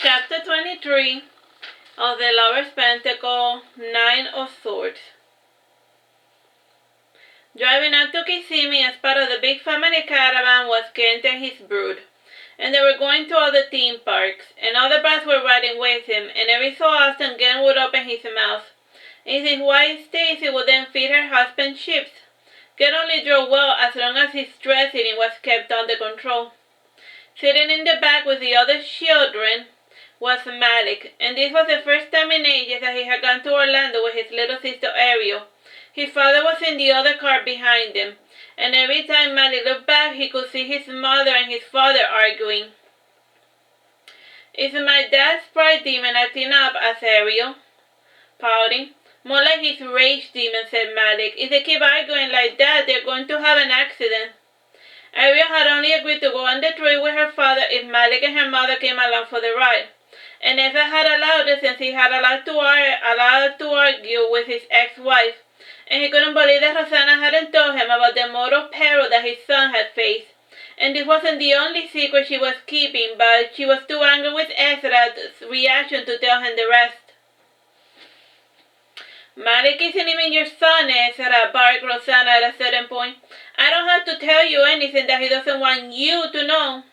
Chapter 23 of the Lovers Pentacle, Nine of Swords. Driving up to Kissimmee as part of the big family caravan was Kent and his brood, and they were going to all the theme parks, and all the brats were riding with him, and every so often Kent would open his mouth, and his wife Stacy would then feed her husband chips. Kent only drove well as long as his stress eating was kept under control. Sitting in the back with the other children was Malik, and this was the first time in ages that he had gone to Orlando with his little sister Ariel. His father was in the other car behind him, and every time Malik looked back he could see his mother and his father arguing. "Is my dad's pride demon acting up?" asked Ariel, pouting. "More like his rage demon," said Malik. "If they keep arguing like that, they're going to have an accident." Ariel had only agreed to go on the trip with her father if Malik and her mother came along for the ride, and Eva had allowed it since he had allowed to argue with his ex-wife, and he couldn't believe that Rosanna hadn't told him about the mortal peril that his son had faced. And this wasn't the only secret she was keeping, but she was too angry with Ezra's reaction to tell him the rest. "Malik isn't even your son, Ezra," barked Rosanna at a certain point. "I don't have to tell you anything that he doesn't want you to know.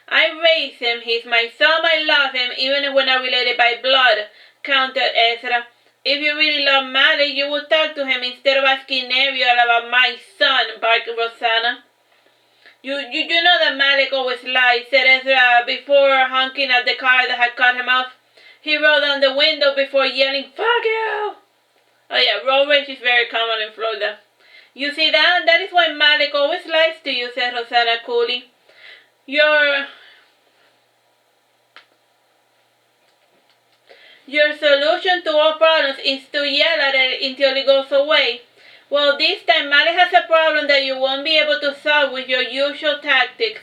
I raised him. He's my son. I love him, even if we're not related by blood," countered Ezra. "If you really love Malik, you would talk to him instead of asking Ariel about my son," barked Rosanna. You know that Malik always lies," said Ezra before honking at the car that had cut him off. He rolled down the window before yelling, "Fuck you!" Oh yeah, road rage is very common in Florida. "You see that? That is why Malik always lies to you," said Rosanna coolly. Your solution to all problems is to yell at it until it goes away. Well, this time Malik has a problem that you won't be able to solve with your usual tactics.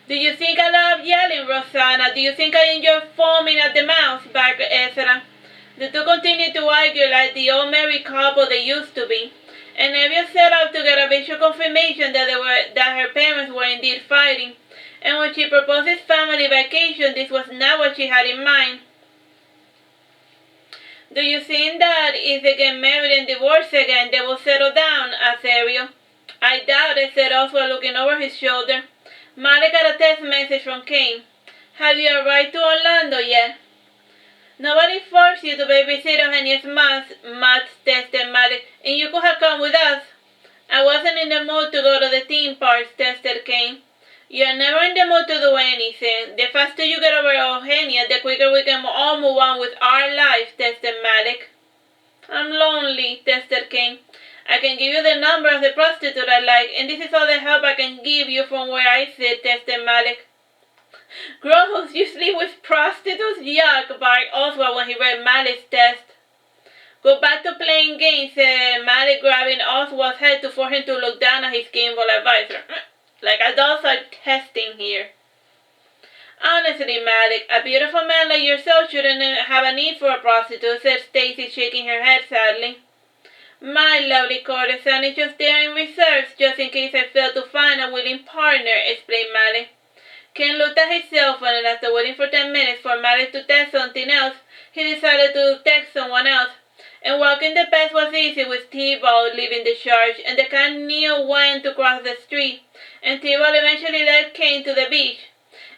"Do you think I love yelling, Rosanna? Do you think I enjoy foaming at the mouth?" barked Ezra. The two continued to argue like the old married couple they used to be, and Ariel set out to get a visual confirmation that her parents were indeed fighting, and when she proposed this family vacation, this was not what she had in mind. "Do you think that if they get married and divorce again, they will settle down?" asked Ariel. "I doubt it," said Oswald, looking over his shoulder. Malik got a text message from Kain. "Have you arrived to Orlando yet?" "Nobody forced you to babysit Eugenia's Matt tested Malik, and you could have come with us." "I wasn't in the mood to go to the theme parks," tested Kain. "You're never in the mood to do anything. The faster you get over Eugenia, the quicker we can all move on with our life," tested Malik. "I'm lonely," tested Kain. "I can give you the number of the prostitute I like, and this is all the help I can give you from where I sit," tested Malik. "Gross, you sleep with prostitutes? Yuck," barked Oswald when he read Malik's test. "Go back to playing games," said Malik, grabbing Oswald's head to force him to look down at his gameful advisor. "Like adults are testing here." "Honestly, Malik, a beautiful man like yourself shouldn't have a need for a prostitute," said Stacy, shaking her head sadly. "My lovely courtesan is just there in reserve, just in case I fail to find a willing partner," explained Malik. Ken looked at his cell phone, and after waiting for 10 minutes for Malik to text something else, he decided to text someone else. And walking the path was easy with T-Ball leaving the charge, and the cat knew when to cross the street, and T-Ball eventually led Kain to the beach.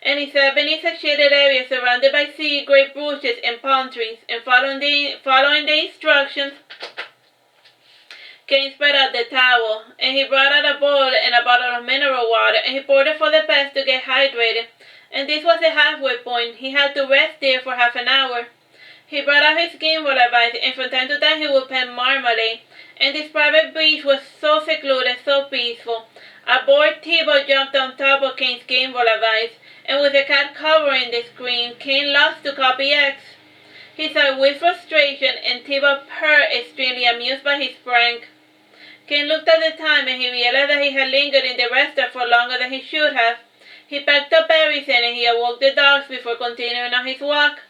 And he sat beneath a shaded area surrounded by sea grape bushes and palm trees, and following the instructions, Kain spread out the towel, and he brought out a bowl and a bottle of mineral water, and he poured it for the pets to get hydrated. And this was the halfway point. He had to rest there for half an hour. He brought out his gameful advice, and from time to time he would pen Marmalade. And this private beach was so secluded, so peaceful. A bored T-Ball jumped on top of Kain's gameful advice, and with the cat covering the screen, Kain lost to copy X. He sighed with frustration, and T-Ball purred, extremely amused by his prank. Kain looked at the time, and he realized that he had lingered in the restaurant for longer than he should have. He packed up everything, and he awoke the dogs before continuing on his walk.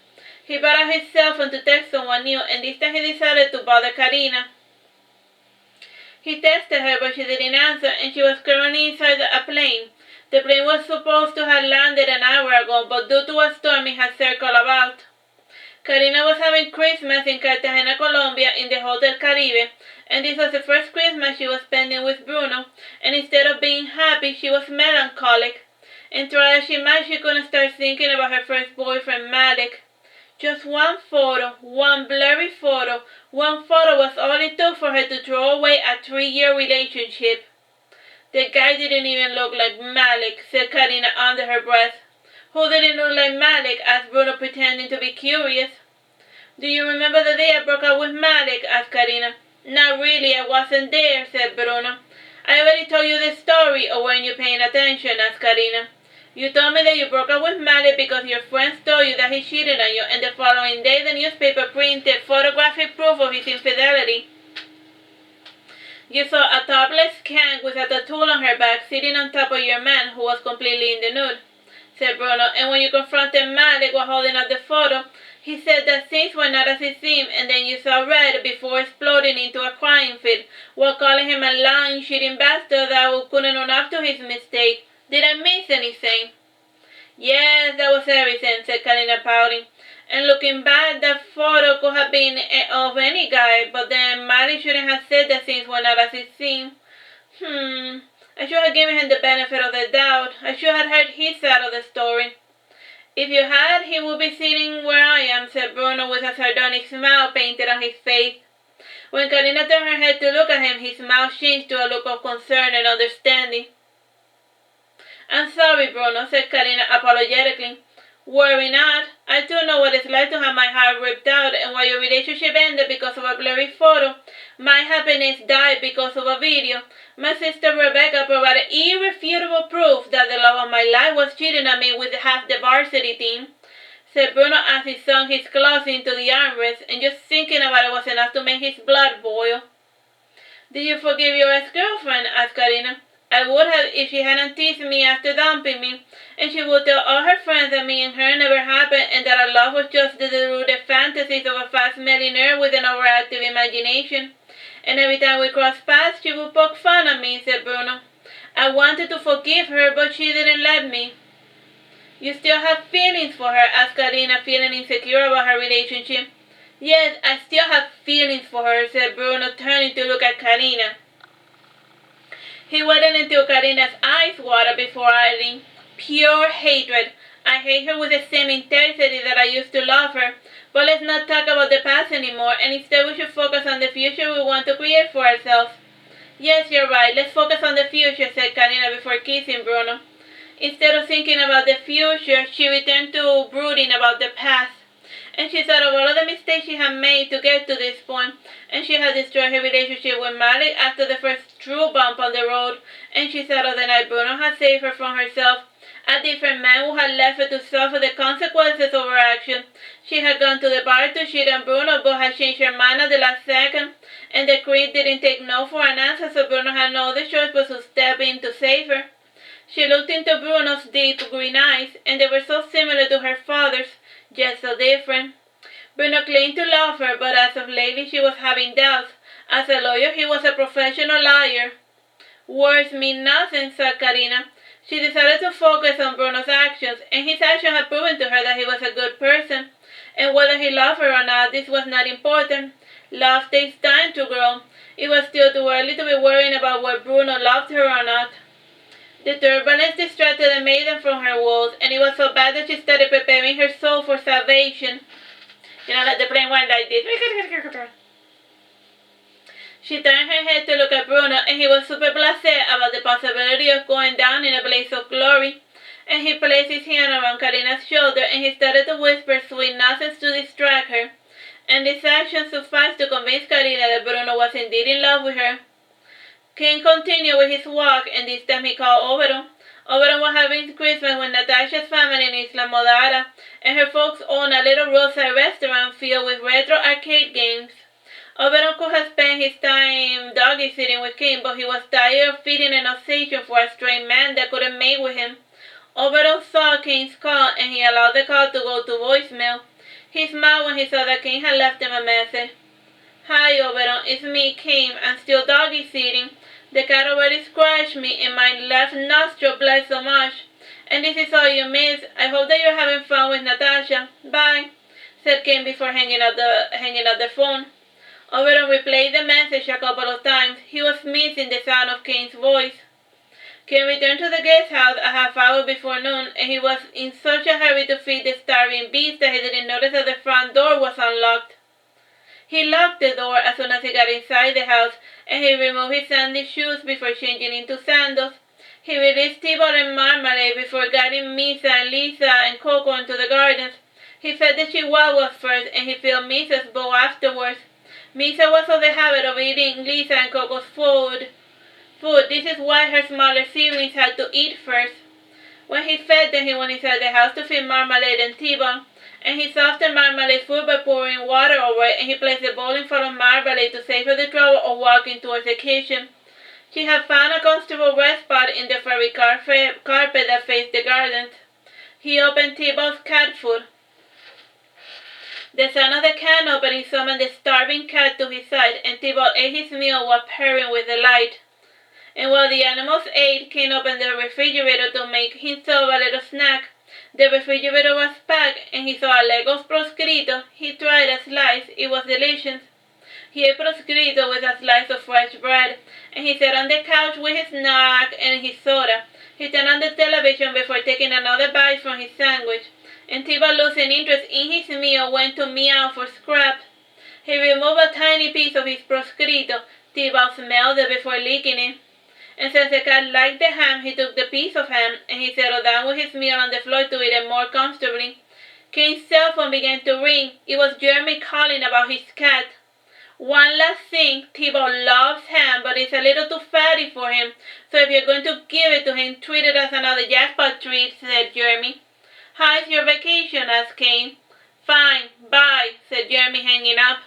He brought out his cell phone to text someone new, and this time he decided to bother Carina. He texted her, but she didn't answer, and she was currently inside a plane. The plane was supposed to have landed an hour ago, but due to a storm it had circled about. Carina was having Christmas in Cartagena, Colombia, in the Hotel Caribe, and this was the first Christmas she was spending with Bruno, and instead of being happy, she was melancholic. And try as she might, she couldn't start thinking about her first boyfriend, Malik. Just one photo, one blurry photo, one photo was all it took for her to throw away a 3-year relationship. The guy didn't even look like Malik, said Carina under her breath. Who didn't look like Malik? Asked Bruno, pretending to be curious. Do you remember the day I broke up with Malik? Asked Carina. Not really, I wasn't there, said Bruno. I already told you the story, or weren't you paying attention? Asked Carina. You told me that you broke up with Malik because your friends told you that he cheated on you, and the following day the newspaper printed photographic proof of his infidelity. You saw a topless skank with a tattoo on her back sitting on top of your man who was completely in the nude, said Bruno, and when you confronted Malik while holding up the photo, he said that things were not as it seemed, and then you saw red before exploding into a crying fit while calling him a lying, cheating bastard that couldn't own up to his mistake. Did I miss anything? Yes, that was everything, said Carina, pouting. And looking back, that photo could have been of any guy, but then Malik shouldn't have said that things were not as it seemed. I should have given him the benefit of the doubt. I should have heard his side of the story. If you had, he would be sitting where I am, said Bruno with a sardonic smile painted on his face. When Carina turned her head to look at him, his mouth changed to a look of concern and understanding. I'm sorry, Bruno, said Carina apologetically. Worry not. I too know what it's like to have my heart ripped out, and while your relationship ended because of a blurry photo, my happiness died because of a video. My sister Rebecca provided irrefutable proof that the love of my life was cheating on me with half the varsity team, said Bruno as he sunk his claws into the armrest, and just thinking about it was enough to make his blood boil. Did you forgive your ex-girlfriend? Asked Carina. I would have if she hadn't teased me after dumping me, and she would tell all her friends that me and her never happened and that our love was just the deluded fantasies of a fast-smelling nerd with an overactive imagination. And every time we crossed paths, she would poke fun at me, said Bruno. I wanted to forgive her, but she didn't let me. You still have feelings for her? Asked Carina, feeling insecure about her relationship. Yes, I still have feelings for her, said Bruno, turning to look at Carina. He waited until Carina's eyes watered before adding, pure hatred. I hate her with the same intensity that I used to love her. But let's not talk about the past anymore, and instead we should focus on the future we want to create for ourselves. Yes, you're right. Let's focus on the future, said Carina before kissing Bruno. Instead of thinking about the future, she returned to brooding about the past. And she thought of all of the mistakes she had made to get to this point, and she had destroyed her relationship with Malik after the first true bump on the road, and she thought of the night Bruno had saved her from herself, a different man who had left her to suffer the consequences of her action. She had gone to the bar to cheat on Bruno, but had changed her mind at the last second, and the creep didn't take no for an answer, so Bruno had no other choice but to step in to save her. She looked into Bruno's deep green eyes, and they were so similar to her father's, just so different. Bruno claimed to love her, but as of lately she was having doubts. As a lawyer, he was a professional liar. Words mean nothing, said Carina. She decided to focus on Bruno's actions, and his actions had proven to her that he was a good person. And whether he loved her or not, this was not important. Love takes time to grow. It was still too early to be worrying about whether Bruno loved her or not. The turbulence distracted the maiden from her woes, and it was so bad that she started preparing her soul for salvation. Like the plane went like this. She turned her head to look at Bruno, and he was super blasé about the possibility of going down in a blaze of glory. And he placed his hand around Carina's shoulder, and he started to whisper sweet nonsense to distract her. And this action sufficed to convince Carina that Bruno was indeed in love with her. Kain continued with his walk, and this time he called Oberon. Oberon was having Christmas with Natasha's family in Isla Modara, and her folks own a little roadside restaurant filled with retro arcade games. Oberon could have spent his time doggy sitting with Kain, but he was tired of feeding an obsession for a stray man that couldn't mate with him. Oberon saw Kain's call, and he allowed the call to go to voicemail. He smiled when he saw that Kain had left him a message. Hi, Oberon, it's me, Kain. I'm still doggy sitting, The cat already scratched me and my left nostril bled so much. And this is all you miss. I hope that you're having fun with Natasha. Bye, said Kain before hanging up the phone. Overton replayed the message a couple of times. He was missing the sound of Kain's voice. Kain returned to the guest house a half hour before noon, and he was in such a hurry to feed the starving beast that he didn't notice that the front door was unlocked. He locked the door as soon as he got inside the house, and he removed his sandy shoes before changing into sandals. He released Tybalt and Marmalade before guiding Misa and Lisa and Coco into the gardens. He fed the chihuahuas first, and he filled Misa's bowl afterwards. Misa was of the habit of eating Lisa and Coco's food. This is why her smaller siblings had to eat first. When he fed them, he went inside the house to feed Marmalade and Tybalt, and he softened Marmalade's food by pouring water over it, and he placed the bowl in front of Marmalade to save her the trouble of walking towards the kitchen. She had found a comfortable rest spot in the furry carpet that faced the gardens. He opened Tybalt's cat food. The sound of the can opening summoned the starving cat to his side, and Tybalt ate his meal while purring with delight. And while the animals ate, Kain opened the refrigerator to make himself a little snack. The refrigerator was packed, and he saw a leg of proscrito. He tried a slice. It was delicious. He ate proscrito with a slice of fresh bread, and he sat on the couch with his snack and his soda. He turned on the television before taking another bite from his sandwich, and Tybalt, losing interest in his meal, went to meow for scraps. He removed a tiny piece of his proscrito. Tybalt smelled it before licking it. And since the cat liked the ham, he took the piece of ham, and he settled down with his meal on the floor to eat it more comfortably. Kain's cell phone began to ring. It was Jeremy calling about his cat. One last thing, Tybalt loves ham, but it's a little too fatty for him, so if you're going to give it to him, treat it as another jackpot treat, said Jeremy. How's your vacation? Asked Kain. Fine, bye, said Jeremy, hanging up.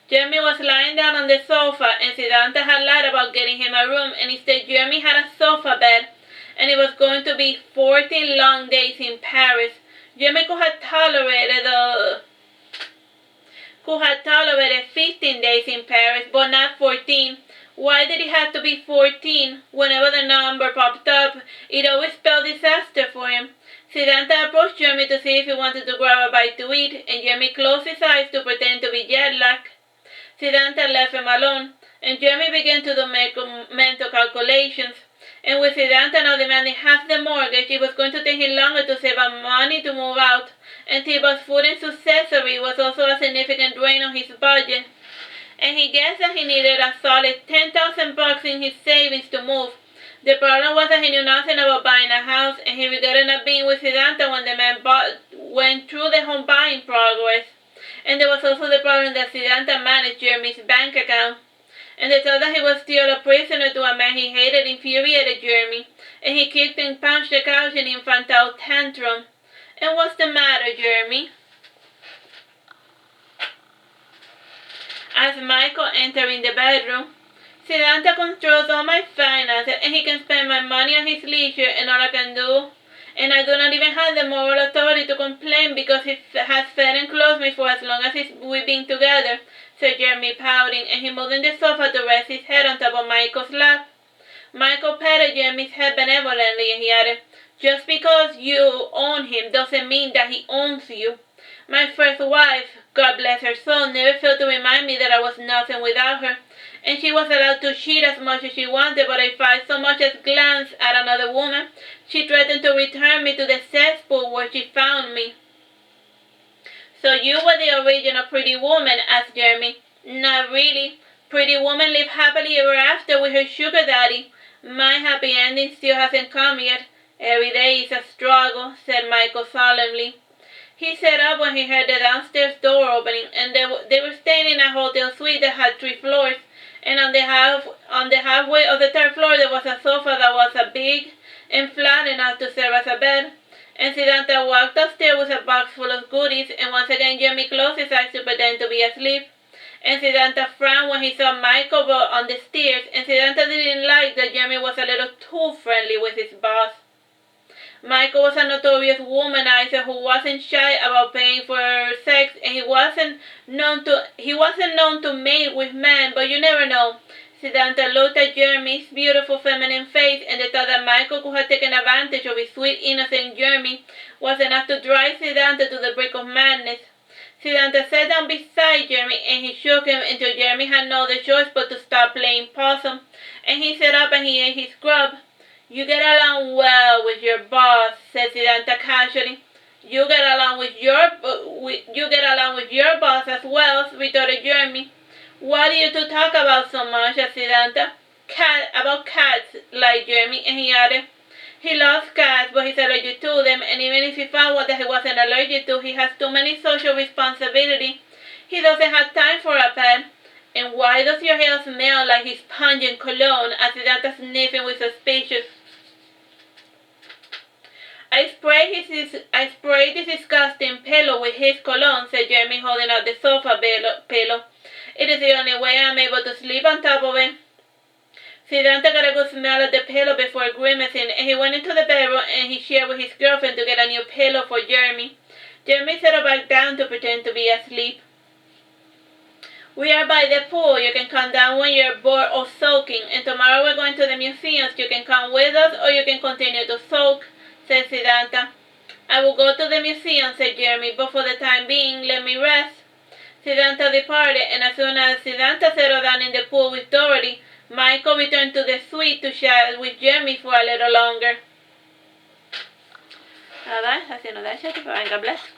Jeremy was lying down on the sofa, and Siddhanta had lied about getting him a room, and instead Jeremy had a sofa bed, and it was going to be 14 long days in Paris. Jeremy could have tolerated 15 days in Paris, but not 14. Why did it have to be 14? Whenever the number popped up, it always spelled disaster for him. Siddhanta approached Jeremy to see if he wanted to grab a bite to eat, and Jeremy closed his eyes to pretend to be jet-lagged. Siddhanta left him alone, and Jeremy began to do mental calculations. And with Siddhanta now demanding half the mortgage, it was going to take him longer to save up money to move out, and Tybalt's food and accessory was also a significant drain on his budget. And he guessed that he needed a solid $10,000 in his savings to move. The problem was that he knew nothing about buying a house, and he regretted not being with Siddhanta when the man went through the home buying progress. And there was also the problem that Siddhanta managed Jeremy's bank account. And the thought that he was still a prisoner to a man he hated infuriated Jeremy, and he kicked and punched the couch in an infantile tantrum. And what's the matter, Jeremy? Asked Michael, entering the bedroom. Siddhanta controls all my finances, and he can spend my money on his leisure, and all I can do. And I do not even have the moral authority to complain because he has fed and clothed me for as long as we've been together, said Jeremy, pouting, and he moved in the sofa to rest his head on top of Michael's lap. Michael patted Jeremy's head benevolently, and he added, just because you own him doesn't mean that he owns you. My first wife, God bless her soul, never failed to remind me that I was nothing without her, and she was allowed to cheat as much as she wanted, but if I so much as glanced at another woman, she threatened to return me to the cesspool where she found me. So you were the original Pretty Woman? Asked Jeremy. Not really. Pretty Woman lived happily ever after with her sugar daddy. My happy ending still hasn't come yet. Every day is a struggle, said Michael solemnly. He sat up when he heard the downstairs door opening, and they were staying in a hotel suite that had 3 floors, and on the halfway of the 3rd floor there was a sofa that was a big and flat enough to serve as a bed. And Siddhanta walked upstairs with a box full of goodies, and once again Jeremy closed his eyes to pretend to be asleep. And Siddhanta frowned when he saw Michael on the stairs, and Siddhanta didn't like that Jeremy was a little too friendly with his boss. Michael was a notorious womanizer who wasn't shy about paying for sex, and he wasn't known to mate with men, but you never know. Siddhartha looked at Jeremy's beautiful feminine face, and the thought that Michael could have taken advantage of his sweet, innocent Jeremy was enough to drive Siddhartha to the brink of madness. Siddhartha sat down beside Jeremy, and he shook him until Jeremy had no other choice but to stop playing possum, and he sat up and he ate his grub. "You get along well with your boss," said Siddhartha casually. You get along with your boss as well," retorted Jeremy. "What do you two talk about so much?" asked Siddhartha. About cats," lied Jeremy, and he added, he loves cats, but he's allergic to them, and even if he found one that he wasn't allergic to, he has too many social responsibilities. He doesn't have time for a pet. "And why does your hair smell like his pungent cologne?" asked Siddhartha, sniffing with suspicion. I sprayed this disgusting pillow with his cologne," said Jeremy, holding out the sofa pillow. "It is the only way I'm able to sleep on top of it." Siddhartha got a good smell of the pillow before grimacing, and he went into the bedroom and he shared with his girlfriend to get a new pillow for Jeremy. Jeremy settled back down to pretend to be asleep. "We are by the pool. You can come down when you're bored or soaking, and tomorrow we're going to the museums. You can come with us or you can continue to soak," said Siddhartha. "I will go to the museum," said Jeremy, "but for the time being, let me rest." Siddhartha departed, and as soon as Siddhartha settled down in the pool with Dorothy, Michael returned to the suite to chat with Jeremy for a little longer. Alright, así nos da chat, God bless.